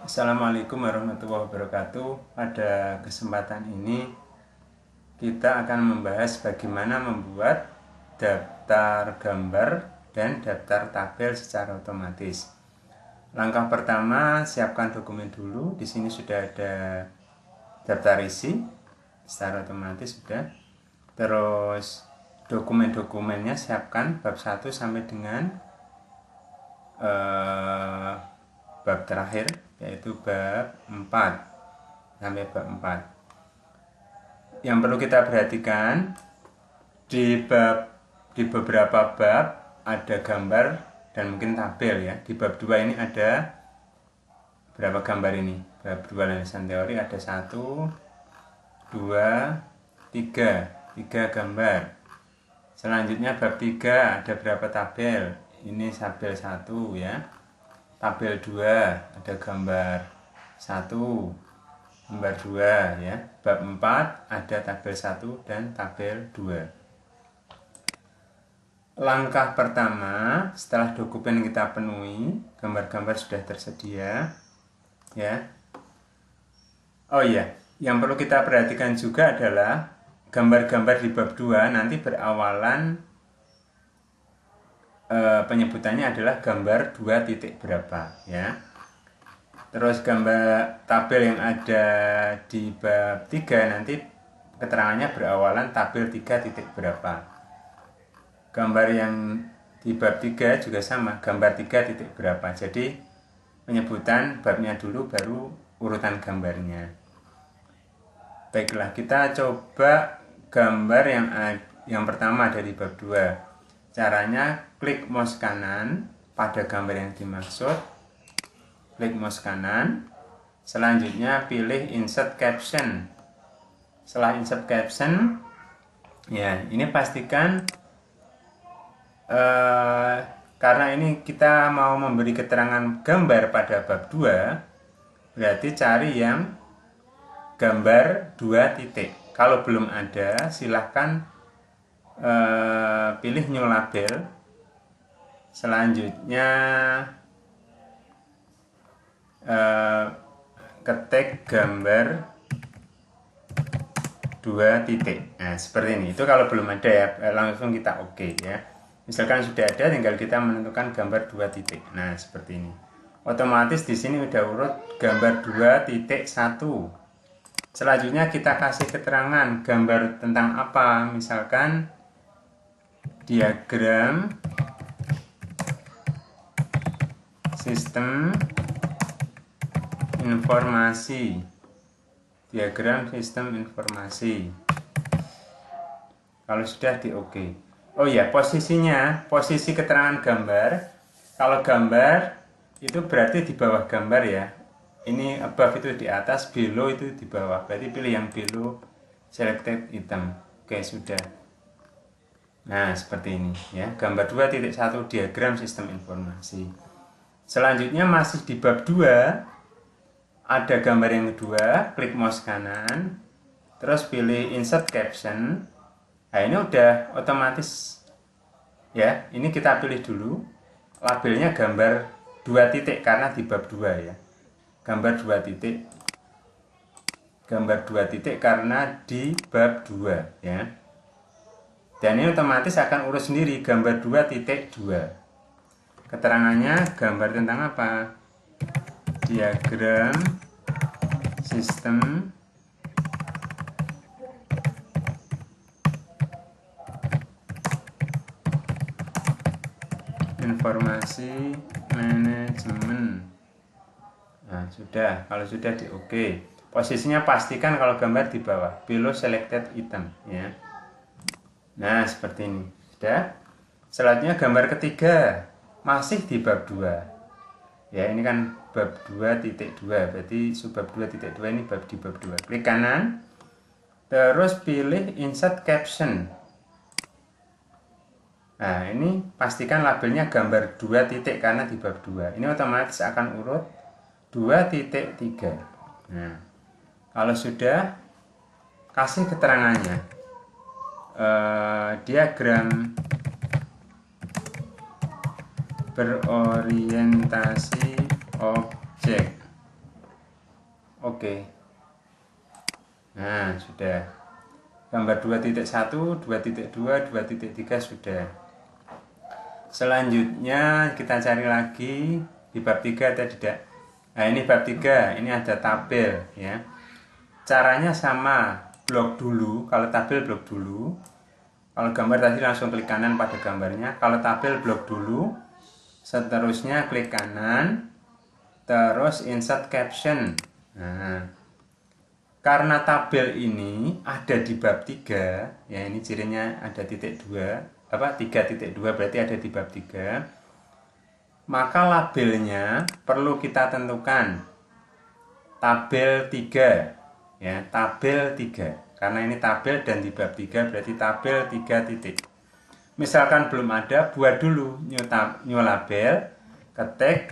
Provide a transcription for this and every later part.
Assalamualaikum warahmatullahi wabarakatuh. Pada kesempatan ini kita akan membahas bagaimana membuat daftar gambar dan daftar tabel secara otomatis. Langkah pertama, siapkan dokumen dulu. Di sini sudah ada daftar isi secara otomatis sudah. Terus dokumen-dokumennya siapkan bab 1 sampai dengan bab terakhir, yaitu bab 4 sampai bab 4. Yang perlu kita perhatikan, di beberapa bab ada gambar dan mungkin tabel ya. Di bab 2 ini ada berapa gambar ini? Bab 2 landasan teori ada 1, 2, 3 gambar. Selanjutnya bab 3 ada berapa tabel? Ini tabel 1 ya. Tabel 2 ada gambar 1, gambar 2 ya. Bab 4 ada tabel 1 dan tabel 2. Langkah pertama, setelah dokumen kita penuhi, gambar-gambar sudah tersedia ya. Oh iya, yang perlu kita perhatikan juga adalah gambar-gambar di bab 2 nanti berawalan penyebutannya adalah gambar 2 titik berapa ya. Terus gambar tabel yang ada di bab 3 nanti keterangannya berawalan tabel 3 titik berapa. Gambar yang di bab 3 juga sama, gambar 3 titik berapa. Jadi penyebutan babnya dulu baru urutan gambarnya. Baiklah, kita coba gambar yang pertama ada di bab 2. Caranya klik mouse kanan pada gambar yang dimaksud, klik mouse kanan, selanjutnya pilih insert caption. Setelah insert caption, ya ini pastikan karena ini kita mau memberi keterangan gambar pada bab 2, berarti cari yang gambar 2 titik. Kalau belum ada, silahkan pilih new label. Selanjutnya ketik gambar 2 titik. Nah seperti ini. Itu kalau belum ada ya, langsung kita oke ya. Misalkan sudah ada, tinggal kita menentukan gambar 2 titik. Nah seperti ini. Otomatis di sini udah urut gambar 2 titik 1. Selanjutnya kita kasih keterangan gambar tentang apa. Misalkan diagram sistem informasi. Diagram sistem informasi. Kalau sudah di oke. Oh ya, posisinya, posisi keterangan gambar. Kalau gambar itu berarti di bawah gambar ya. Ini above itu di atas, below itu di bawah. Berarti pilih yang below selected item. Oke, sudah. Nah, seperti ini ya. Gambar 2.1 diagram sistem informasi. Selanjutnya masih di bab 2 ada gambar yang kedua, klik mouse kanan, terus pilih insert caption. Nah, ini udah otomatis ya. Ini kita pilih dulu. Labelnya gambar 2 titik karena di bab 2 ya. Gambar 2 titik. Gambar 2 titik karena di bab 2 ya. Dan ini otomatis akan urus sendiri gambar 2.2. Keterangannya gambar tentang apa? Diagram sistem informasi manajemen. Nah, sudah. Kalau sudah di oke. Posisinya pastikan kalau gambar di bawah, below selected item ya. Nah, seperti ini. Sudah. Selanjutnya gambar ketiga masih di bab 2. Ya, ini kan bab 2.2. Berarti subbab 2.2 ini di bab 2. Klik kanan. Terus pilih insert caption. Nah, ini pastikan labelnya gambar 2 titik karena di bab 2. Ini otomatis akan urut 2.3. Nah, kalau sudah, kasih keterangannya. Diagram berorientasi objek. Oke. Nah, sudah. Gambar 2.1, 2.2, 2.3 sudah. Selanjutnya kita cari lagi di bab 3 atau tidak. Nah, ini bab 3, ini ada tabel ya. Caranya sama, blok dulu. Kalau tabel blok dulu. Kalau gambar tadi langsung klik kanan pada gambarnya. Kalau tabel blok dulu. Seterusnya klik kanan. Terus insert caption. Nah, karena tabel ini ada di bab 3, ya ini cirinya ada titik 2, 3.2 berarti ada di bab 3. Maka labelnya perlu kita tentukan tabel 3, ya, tabel 3. Karena ini tabel dan di bab 3 berarti tabel 3 titik. Misalkan belum ada, buat dulu new label, ketik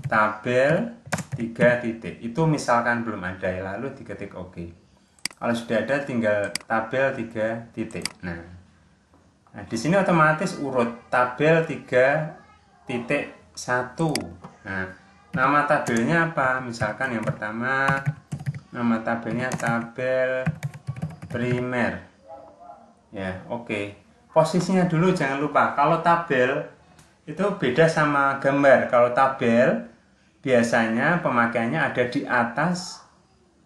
tabel 3 titik. Itu misalkan belum ada ya, lalu diketik OK. Kalau sudah ada tinggal tabel 3 titik. Nah, di sini otomatis urut tabel 3.1. Nah, nama tabelnya apa? Misalkan yang pertama nama tabelnya tabel primer. Ya, oke. Posisinya dulu jangan lupa. Kalau tabel itu beda sama gambar. Kalau tabel biasanya pemakaiannya ada di atas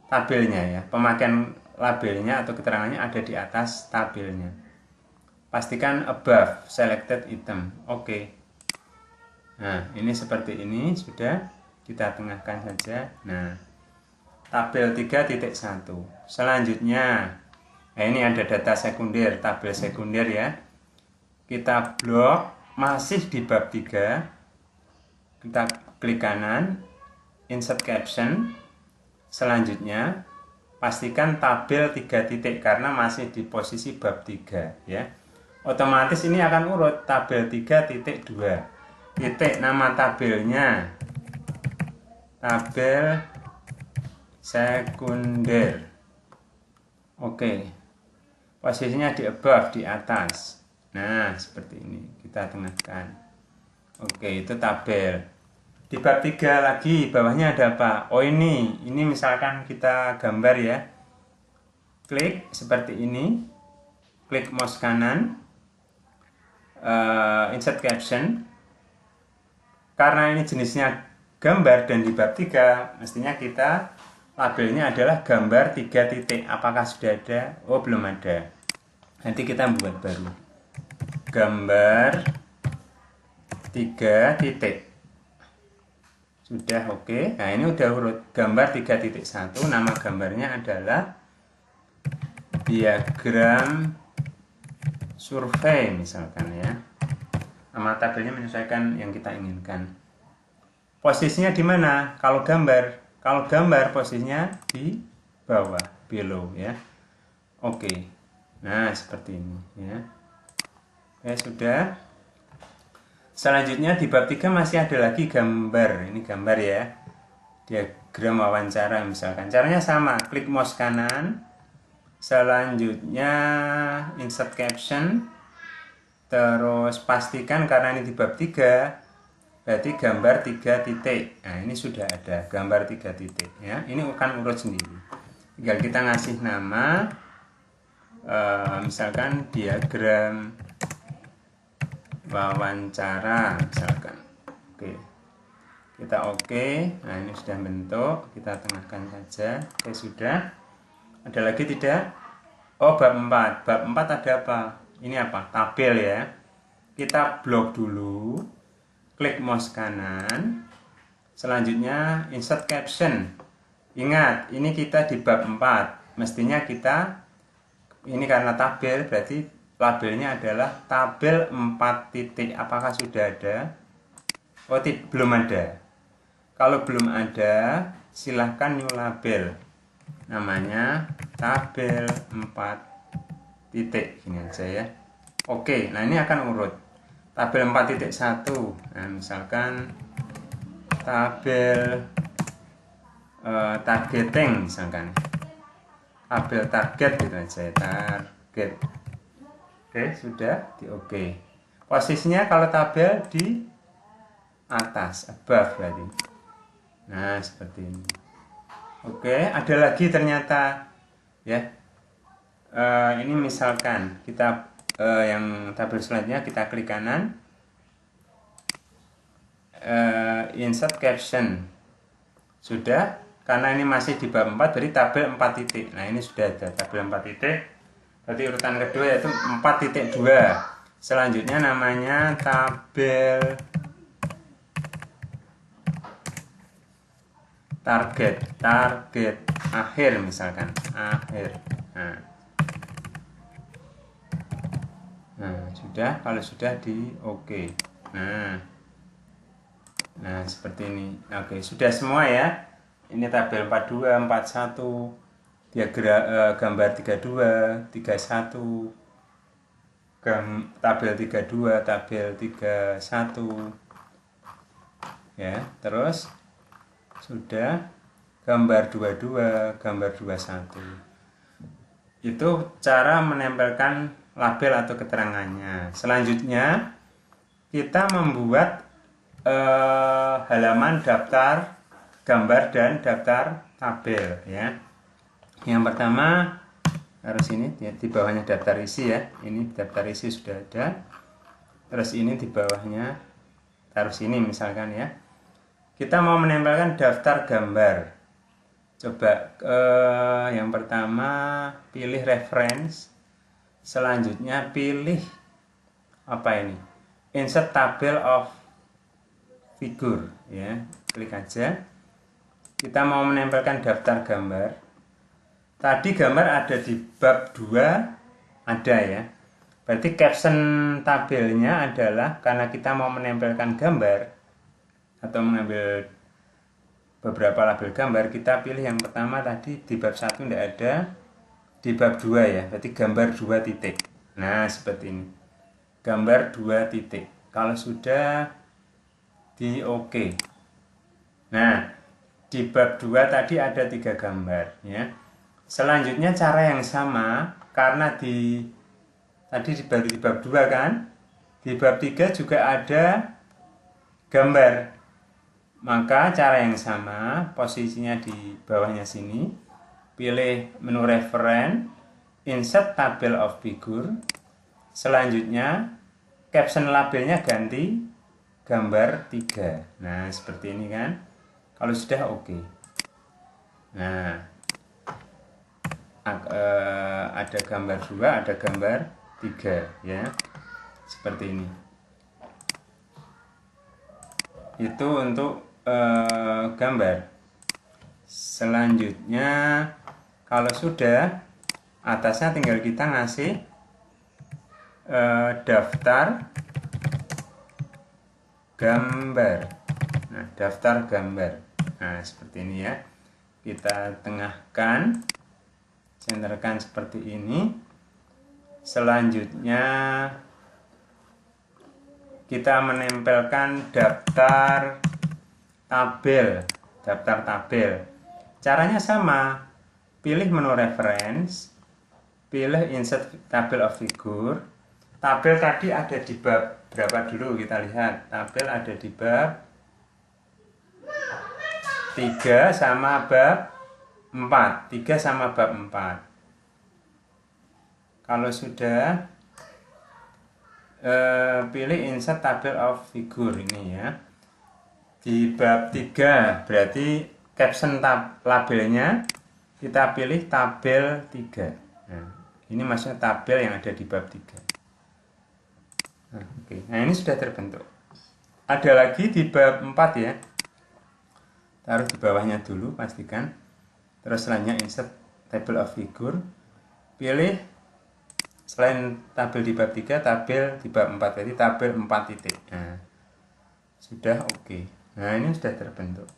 tabelnya ya. Pemakaian labelnya atau keterangannya ada di atas tabelnya. Pastikan above selected item. Oke. Nah, ini seperti ini sudah kita tengahkan saja. Nah, tabel 3.1. Selanjutnya, nah ini ada data sekunder, tabel sekunder ya. Kita blok masih di bab 3. Kita klik kanan, insert caption. Selanjutnya, pastikan tabel 3 titik karena masih di posisi bab 3 ya. Otomatis ini akan urut tabel 3.2. Titik nama tabelnya tabel sekunder. Oke. Posisinya di above, di atas. Nah, seperti ini. Kita tengahkan. Oke, itu tabel. Di bab 3 lagi, bawahnya ada apa? Oh ini misalkan kita gambar ya. Klik seperti ini. Klik mouse kanan. Insert caption. Karena ini jenisnya gambar dan di bab 3, mestinya kita labelnya adalah gambar 3 titik. Apakah sudah ada? Oh, belum ada. Nanti kita buat baru. Gambar 3 titik. Sudah oke. Nah, ini udah urut gambar 3.1. Nama gambarnya adalah diagram survei misalkan ya. Nama tabelnya menyesuaikan yang kita inginkan. Posisinya di mana? Kalau gambar posisinya di bawah, below ya. Oke. Nah, seperti ini ya. Oke, sudah. Selanjutnya di bab 3 masih ada lagi gambar. Ini gambar ya. Diagram wawancara misalkan. Caranya sama, klik mouse kanan. Selanjutnya insert caption. Terus pastikan karena ini di bab 3 berarti gambar 3 titik. Nah, ini sudah ada gambar 3 titik ya. Ini akan urut sendiri. Tinggal kita ngasih nama misalkan diagram wawancara misalkan. Oke. Kita oke. Nah, ini sudah bentuk, kita tengahkan saja. Oke, sudah. Ada lagi tidak? Oh, bab 4. Bab 4 ada apa? Ini apa? Tabel ya. Kita blok dulu. Klik mouse kanan. Selanjutnya insert caption. Ingat, ini kita di bab 4. Mestinya kita ini karena tabel berarti labelnya adalah tabel 4 titik. Apakah sudah ada? Oh, belum ada. Kalau belum ada, silahkan new label. Namanya tabel 4 titik. Ini aja ya. Oke, nah ini akan urut. Tabel 4.1. Nah, misalkan tabel targeting misalkan. Tabel target gitu aja, target. Oke, sudah di oke. Posisinya kalau tabel di atas, above berarti. Nah, seperti ini. Oke, ada lagi ternyata ya. Ini misalkan kita yang tabel selanjutnya kita klik kanan, insert caption. Sudah, karena ini masih di bab 4 berarti tabel 4 titik. Nah, ini sudah ada tabel 4 titik. Berarti urutan kedua yaitu 4.2. Selanjutnya namanya tabel target akhir misalkan, akhir. Nah, sudah, kalau sudah di oke. Nah, seperti ini. Oke, sudah semua ya. Ini tabel 42, 41, gambar 32, 31, tabel 32, tabel 31. Ya, terus sudah gambar 22, gambar 21. Itu cara menempelkan label atau keterangannya. Selanjutnya kita membuat halaman daftar gambar dan daftar tabel ya. Yang pertama harus ini ya, di bawahnya daftar isi ya. Ini daftar isi sudah ada. Terus ini di bawahnya taruh sini misalkan ya. Kita mau menempelkan daftar gambar. Coba yang pertama pilih reference. Selanjutnya pilih apa ini? Insert table of figure ya. Klik aja. Kita mau menempelkan daftar gambar. Tadi gambar ada di bab 2 ada ya. Berarti caption tabelnya adalah karena kita mau menempelkan gambar atau mengambil beberapa label gambar, kita pilih yang pertama tadi di bab 1 tidak ada, di bab 2 ya. Berarti gambar 2 titik. Nah, seperti ini. Gambar 2 titik. Kalau sudah di oke. Nah, di bab 2 tadi ada 3 gambar ya. Selanjutnya cara yang sama karena tadi di bab 2 kan. Di bab 3 juga ada gambar. Maka cara yang sama, posisinya di bawahnya sini. Pilih menu reference, insert table of figure. Selanjutnya caption labelnya ganti gambar 3. Nah, seperti ini kan. Kalau sudah oke. Nah, ada gambar 2, ada gambar 3 ya. Seperti ini. Itu untuk gambar. Selanjutnya kalau sudah, atasnya tinggal kita ngasih daftar gambar. Nah, daftar gambar. Nah, seperti ini ya. Kita tengahkan, senterkan seperti ini. Selanjutnya kita menempelkan daftar tabel. Caranya sama. Pilih menu reference, pilih insert table of figure. Tabel tadi ada di bab berapa dulu kita lihat. Tabel ada di bab 3 sama bab 4. 3 sama bab 4. Kalau sudah pilih insert table of figure ini ya. Di bab 3 berarti caption labelnya kita pilih tabel 3. Nah, ini maksudnya tabel yang ada di bab 3. Nah, oke. Nah, ini sudah terbentuk. Ada lagi di bab 4 ya. Taruh di bawahnya dulu, pastikan. Terus selanjutnya insert table of figure. Pilih selain tabel di bab 3, tabel di bab 4. Jadi tabel 4 titik. Nah, sudah oke. Nah, ini sudah terbentuk.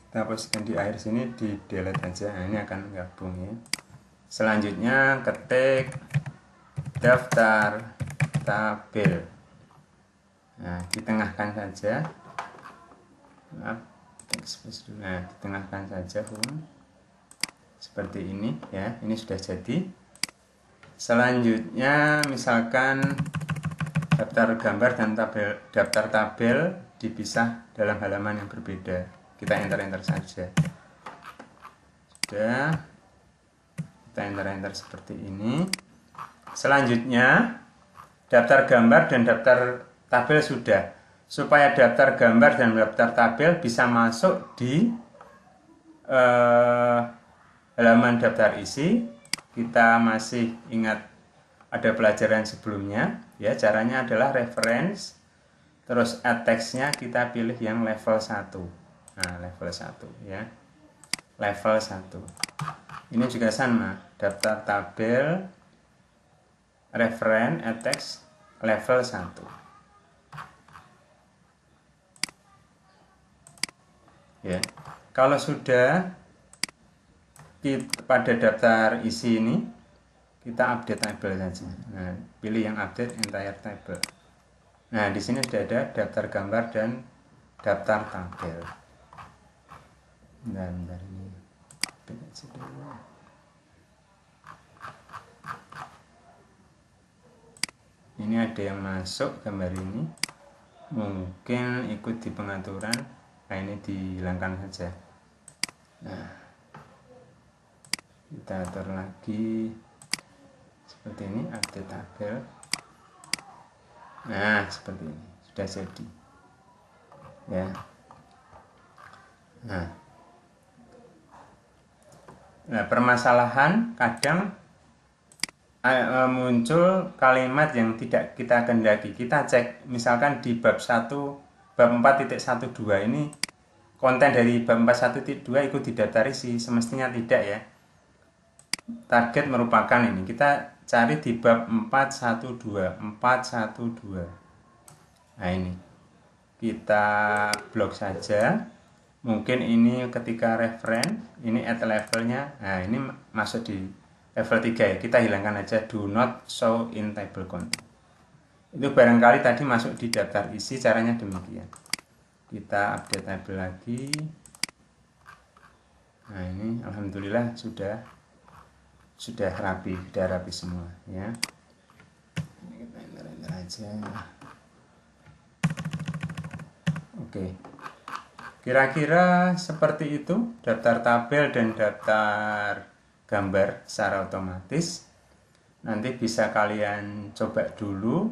Kita posisikan di akhir sini, di delete aja. Nah, ini akan gabung ya. Selanjutnya ketik daftar tabel. Nah, ditengahkan saja. Nah, ditengahkan saja seperti ini ya. Ini sudah jadi. Selanjutnya misalkan daftar gambar dan daftar tabel dipisah dalam halaman yang berbeda. Kita enter saja. sudah, kita enter seperti ini. Selanjutnya daftar gambar dan daftar tabel sudah. Supaya daftar gambar dan daftar tabel bisa masuk di halaman daftar isi, kita masih ingat ada pelajaran sebelumnya ya. Caranya adalah reference, terus add text-nya kita pilih yang level 1. Nah, level 1 ya. Level 1. Ini juga sama, daftar tabel, reference, add text, level 1. Ya, kalau sudah pada daftar isi ini, kita update table saja. Nah, pilih yang update entire table. Nah, di sini sudah ada daftar gambar dan daftar tabel. Bentar ini. Ini ada yang masuk gambar ini. Mungkin ikut di pengaturan. Nah, ini dihilangkan saja. Nah, kita atur lagi seperti ini, update tabel. Nah, seperti ini sudah jadi ya. Nah, permasalahan kadang muncul kalimat yang tidak kita kehendaki. Kita cek misalkan di bab 1, bab 4.12 ini konten dari bab 4.1.2 ikut didaftari sih, semestinya tidak ya. Target merupakan ini, kita cari di bab 4.1.2. Nah, ini kita blok saja. Mungkin ini ketika referen, ini add levelnya. Nah, ini masuk di level 3 ya. Kita hilangkan aja do not show in table content. Itu barangkali tadi masuk di daftar isi, caranya demikian. Kita update tabel lagi. Nah, ini alhamdulillah sudah rapi, semua ya. Ini kita enter aja. Oke. Kira-kira seperti itu daftar tabel dan daftar gambar secara otomatis. Nanti bisa kalian coba dulu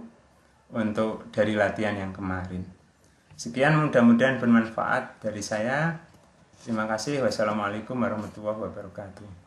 untuk dari latihan yang kemarin. Sekian, mudah-mudahan bermanfaat dari saya. Terima kasih. Wassalamualaikum warahmatullahi wabarakatuh.